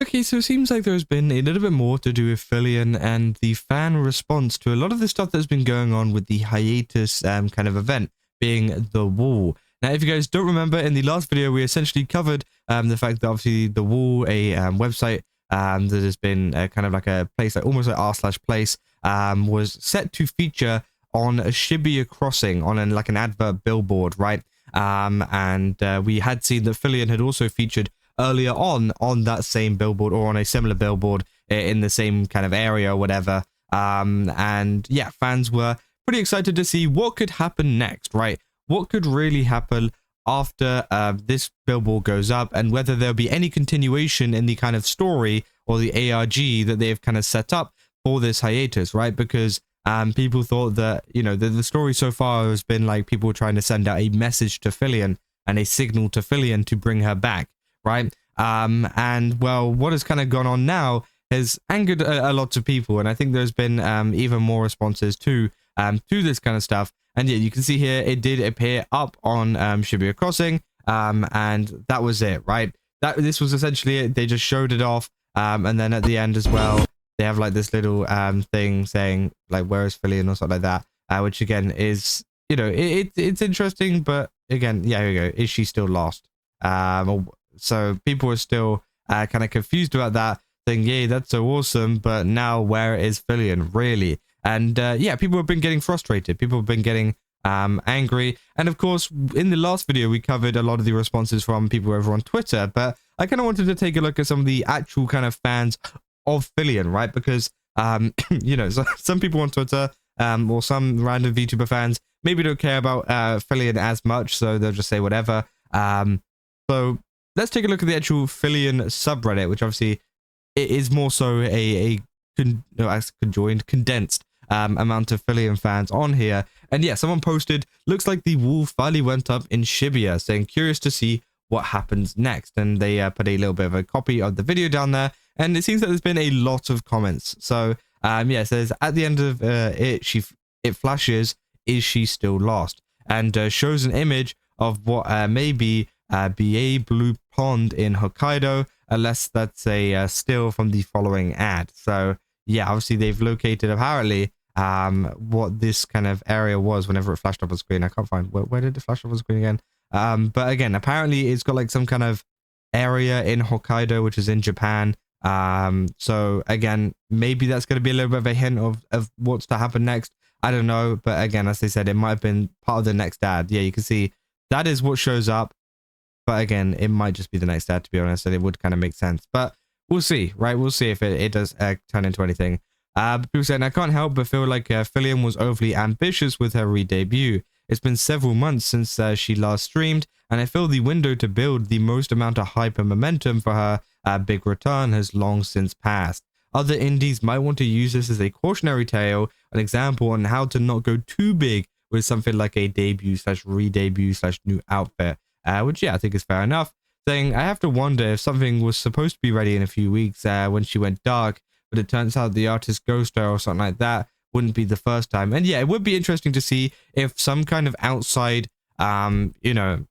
Okay, so it seems like there's been a little bit more to do with Filian and the fan response to a lot of the stuff that's been going on with the hiatus kind of event being the wall. Now, if you guys don't remember, in the last video, we essentially covered the fact that obviously the wall, a website that has been kind of like a place, like almost like r/place, was set to feature on a Shibuya Crossing on like an advert billboard, right? And we had seen that Filian had also featured earlier on that same billboard or on a similar billboard in the same kind of area or whatever. And yeah, fans were pretty excited to see what could happen next, right? What could really happen after this billboard goes up, and whether there'll be any continuation in the kind of story or the ARG that they've kind of set up for this hiatus, right? Because people thought that, you know, the story so far has been like people trying to send out a message to Filian and a signal to Filian to bring her back, right? And well, what has kind of gone on now has angered a lot of people, and I think there's been even more responses to this kind of stuff. And yeah, you can see here it did appear up on Shibuya Crossing, and that was it, right? This was essentially it. They just showed it off, and then at the end as well, they have like this little thing saying like, "Where is Filian?" or something like that, which again is, you know, it's interesting, but again, yeah, here we go. Is she still lost? So people are still kind of confused about that, saying, "Yeah, that's so awesome, but now where is Filian really?" And yeah, people have been getting frustrated. People have been getting angry. And of course, in the last video, we covered a lot of the responses from people over on Twitter. But I kind of wanted to take a look at some of the actual kind of fans of Filian, right? Because, you know, some people on Twitter or some random VTuber fans maybe don't care about Filian as much, so they'll just say whatever. So let's take a look at the actual Filian subreddit, which obviously it is more so condensed amount of Filian fans on here. And yeah, someone posted, "Looks like the wall finally went up in Shibuya," saying curious to see what happens next. And they put a little bit of a copy of the video down there, and it seems that there's been a lot of comments. So yeah, it says at the end of it flashes, "Is she still lost?" and shows an image of what may be a blue pond in Hokkaido, unless that's a still from the following ad. So yeah, obviously they've located apparently what this kind of area was whenever it flashed up on screen. I can't find where did it flash up on screen again. But again, apparently it's got like some kind of area in Hokkaido, which is in Japan. So again, maybe that's going to be a little bit of a hint of what's to happen next. I don't know, but again, as they said, it might have been part of the next ad. Yeah, you can see that is what shows up, but again, it might just be the next ad, to be honest, and it would kind of make sense. But we'll see, right? We'll see if it does turn into anything. People saying, "I can't help but feel like Filian was overly ambitious with her re-debut. It's been several months since she last streamed, and I feel the window to build the most amount of hype and momentum for her big return has long since passed. Other indies might want to use this as a cautionary tale, an example on how to not go too big with something like a debut/re-debut/new outfit," which yeah, I think is fair enough. Saying, "I have to wonder if something was supposed to be ready in a few weeks when she went dark, but it turns out the artist ghosted her or something like that. Wouldn't be the first time." And yeah, it would be interesting to see if some kind of outside, you know,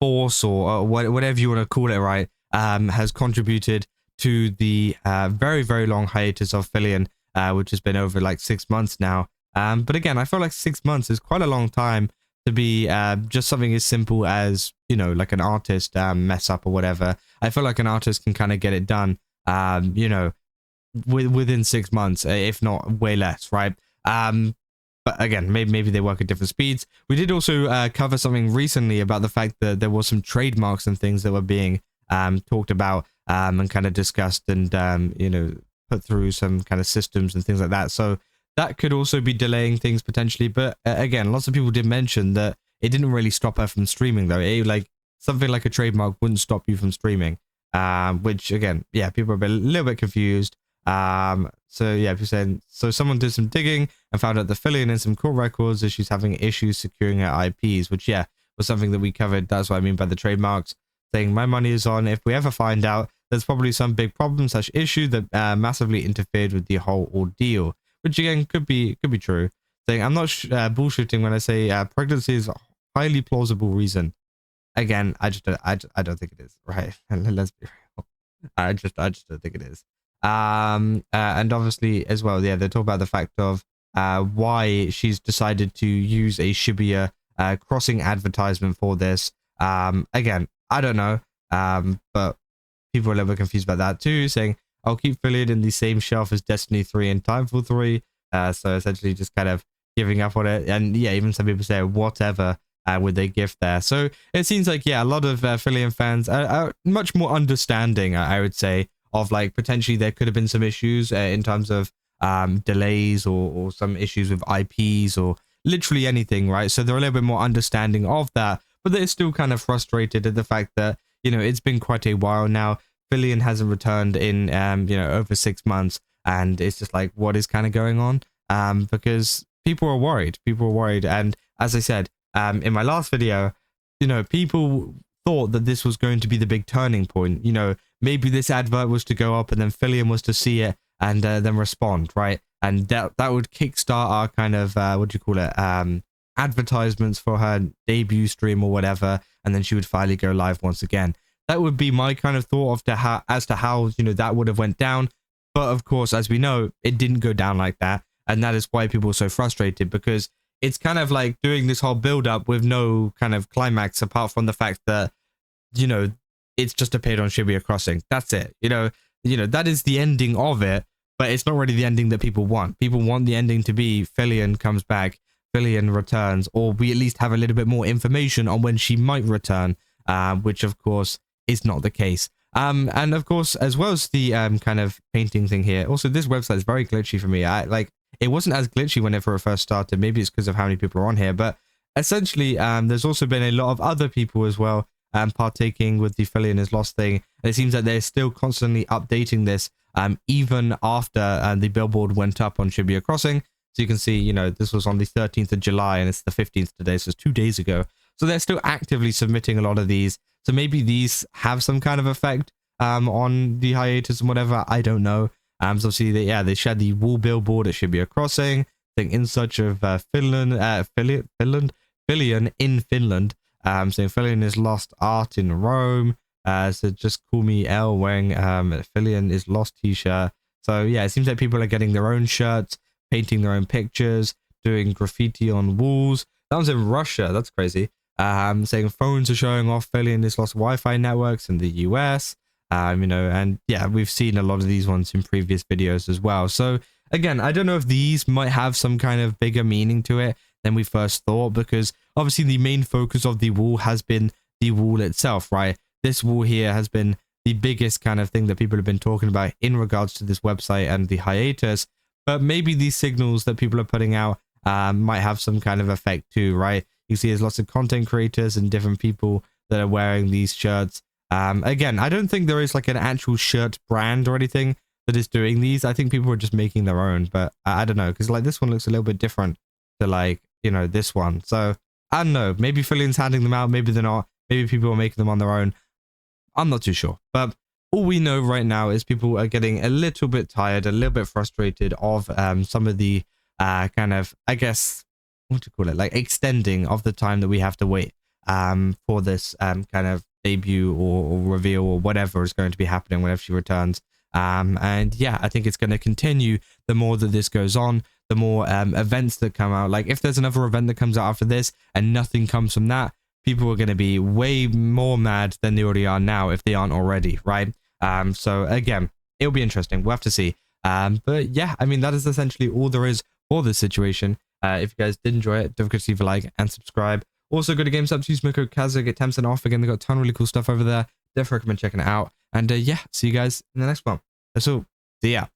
force or whatever you want to call it, right, has contributed to the very, very long hiatus of Filian, which has been over like 6 months now. But again, I feel like 6 months is quite a long time to be just something as simple as, you know, like an artist mess up or whatever. I feel like an artist can kind of get it done, you know, within 6 months, if not way less, right? But again, maybe they work at different speeds. We did also cover something recently about the fact that there was some trademarks and things that were being talked about and kind of discussed and, you know, put through some kind of systems and things like that. So that could also be delaying things potentially. But again, lots of people did mention that it didn't really stop her from streaming, though. Like something like a trademark wouldn't stop you from streaming, which again, yeah, people are a little bit confused. So yeah, people saying, so someone did some digging and found out the Filian in some court records that she's having issues securing her IPs, which yeah, was something that we covered. That's what I mean by the trademarks. Saying, "My money is on if we ever find out there's probably some big problem/issue that massively interfered with the whole ordeal," which again could be true. Saying, "I'm not bullshitting when I say pregnancy is a highly plausible reason." Again, I don't think it is, right? Let's be real. I just don't think it is. And obviously as well, yeah, they talk about the fact of why she's decided to use a Shibuya Crossing advertisement for this. Again, I don't know, but people are a little bit confused about that too, saying I'll keep Filian in the same shelf as Destiny 3 and Timefall 3. So essentially just kind of giving up on it. And yeah, even some people say whatever would they give there. So it seems like, yeah, a lot of Filian fans are much more understanding, I would say, of like potentially there could have been some issues in terms of delays or some issues with IPs or literally anything, right? So they're a little bit more understanding of that, but they're still kind of frustrated at the fact that, you know, it's been quite a while now. Filian hasn't returned in, you know, over 6 months, and it's just like, what is kind of going on? Because people are worried. People are worried, and as I said in my last video, you know, people thought that this was going to be the big turning point. You know, maybe this advert was to go up, and then Filian was to see it and then respond, right? And that would kickstart our kind of what do you call it? Advertisements for her debut stream or whatever, and then she would finally go live once again. That would be my kind of thought of as to how, you know, that would have went down. But of course, as we know, it didn't go down like that, and that is why people are so frustrated, because it's kind of like doing this whole build up with no kind of climax apart from the fact that, you know, it's just appeared on Shibuya Crossing. That's it. You know, that is the ending of it, but it's not really the ending that people want. People want the ending to be Filian comes back, Filian returns, or we at least have a little bit more information on when she might return, which of course is not the case. And of course, as well as the kind of painting thing here, also this website is very glitchy for me. It wasn't as glitchy whenever it first started. Maybe it's because of how many people are on here, but essentially there's also been a lot of other people as well partaking with the filianislost thing, and it seems that they're still constantly updating this even after the billboard went up on Shibuya Crossing. So you can see, you know, this was on the 13th of July and it's the 15th today, so it's 2 days ago. So they're still actively submitting a lot of these. So maybe these have some kind of effect on the hiatus and whatever. I don't know. So obviously, they shared the wall billboard at Shibuya Crossing, saying in search of Filian in Finland. Saying filianislost art in Rome. So just call me L wearing filianislost t-shirt. So yeah, it seems like people are getting their own shirts, painting their own pictures, doing graffiti on walls. That was in Russia. That's crazy. Saying phones are showing off filianislost Wi-Fi networks in the US. You know, and yeah, we've seen a lot of these ones in previous videos as well. So again, I don't know if these might have some kind of bigger meaning to it than we first thought, because obviously the main focus of the wall has been the wall itself, right? This wall here has been the biggest kind of thing that people have been talking about in regards to this website and the hiatus. But maybe these signals that people are putting out might have some kind of effect too, right? You see there's lots of content creators and different people that are wearing these shirts. Again, I don't think there is like an actual shirt brand or anything that is doing these. I think people are just making their own, but I don't know, because like this one looks a little bit different to like, you know, this one. So I don't know, maybe Filian's handing them out, maybe they're not, maybe people are making them on their own. I'm not too sure, but all we know right now is people are getting a little bit tired, a little bit frustrated of some of the kind of, I guess, what do you call it, like extending of the time that we have to wait for this kind of debut or reveal or whatever is going to be happening whenever she returns. And yeah, I think it's going to continue the more that this goes on, the more events that come out. Like if there's another event that comes out after this and nothing comes from that, people are going to be way more mad than they already are now if they aren't already, right? So again, it'll be interesting. We'll have to see. But yeah, I mean, that is essentially all there is for this situation. If you guys did enjoy it, don't forget to leave a like and subscribe. Also, go to GameStop, use my code Kazza, get 10% off. Again, they got a ton of really cool stuff over there. Definitely recommend checking it out. And yeah, see you guys in the next one. That's all. See ya.